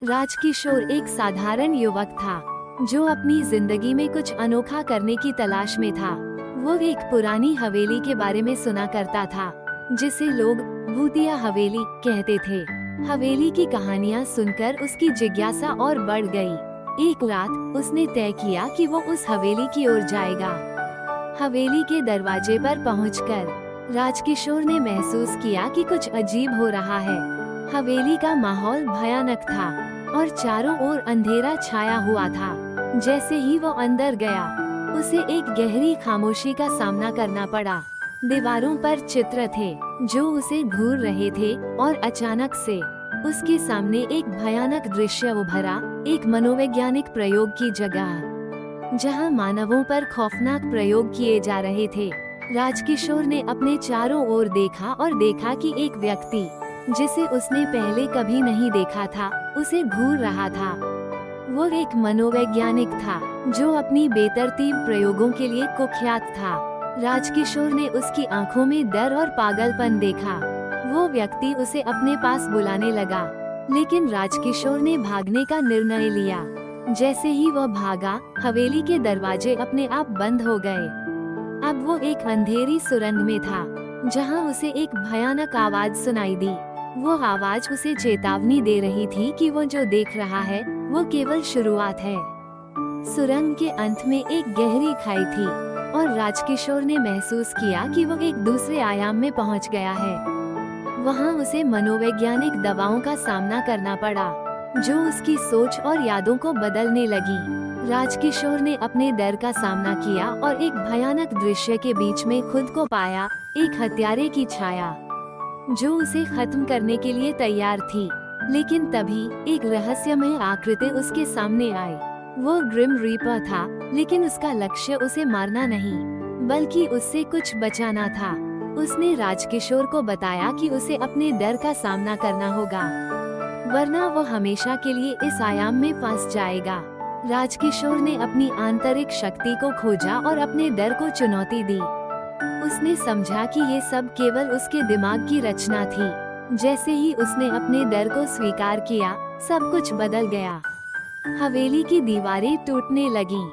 राजकिशोर एक साधारण युवक था जो अपनी जिंदगी में कुछ अनोखा करने की तलाश में था। वो एक पुरानी हवेली के बारे में सुना करता था जिसे लोग भूतिया हवेली कहते थे। हवेली की कहानियाँ सुनकर उसकी जिज्ञासा और बढ़ गई। एक रात उसने तय किया कि वो उस हवेली की ओर जाएगा। हवेली के दरवाजे पर पहुंचकर राजकिशोर ने महसूस किया कि कुछ अजीब हो रहा है। हवेली का माहौल भयानक था और चारों ओर अंधेरा छाया हुआ था। जैसे ही वो अंदर गया उसे एक गहरी खामोशी का सामना करना पड़ा। दीवारों पर चित्र थे जो उसे घूर रहे थे और अचानक से उसके सामने एक भयानक दृश्य उभरा, एक मनोवैज्ञानिक प्रयोग की जगह जहां मानवों पर खौफनाक प्रयोग किए जा रहे थे। राजकिशोर ने अपने चारों ओर देखा और देखा कि एक व्यक्ति जिसे उसने पहले कभी नहीं देखा था उसे घूर रहा था। वो एक मनोवैज्ञानिक था जो अपनी बेतरतीब प्रयोगों के लिए कुख्यात था। राजकिशोर ने उसकी आंखों में डर और पागलपन देखा। वो व्यक्ति उसे अपने पास बुलाने लगा, लेकिन राजकिशोर ने भागने का निर्णय लिया। जैसे ही वह भागा, हवेली के दरवाजे अपने आप बंद हो गए। अब वो एक अंधेरी सुरंग में था जहां उसे एक भयानक आवाज सुनाई दी। वो आवाज उसे चेतावनी दे रही थी कि वो जो देख रहा है वो केवल शुरुआत है। सुरंग के अंत में एक गहरी खाई थी और राजकिशोर ने महसूस किया कि वो एक दूसरे आयाम में पहुंच गया है। वहां उसे मनोवैज्ञानिक दबावों का सामना करना पड़ा जो उसकी सोच और यादों को बदलने लगी। राजकिशोर ने अपने डर का सामना किया और एक भयानक दृश्य के बीच में खुद को पाया, एक हत्यारे की छाया जो उसे खत्म करने के लिए तैयार थी। लेकिन तभी एक रहस्यमय आकृति उसके सामने आई। वो ग्रिम रीपर था, लेकिन उसका लक्ष्य उसे मारना नहीं बल्कि उससे कुछ बचाना था। उसने राजकिशोर को बताया कि उसे अपने डर का सामना करना होगा, वरना वो हमेशा के लिए इस आयाम में फंस जाएगा। राजकिशोर ने अपनी आंतरिक शक्ति को खोजा और अपने डर को चुनौती दी। उसने समझा कि ये सब केवल उसके दिमाग की रचना थी। जैसे ही उसने अपने डर को स्वीकार किया, सब कुछ बदल गया। हवेली की दीवारें टूटने लगीं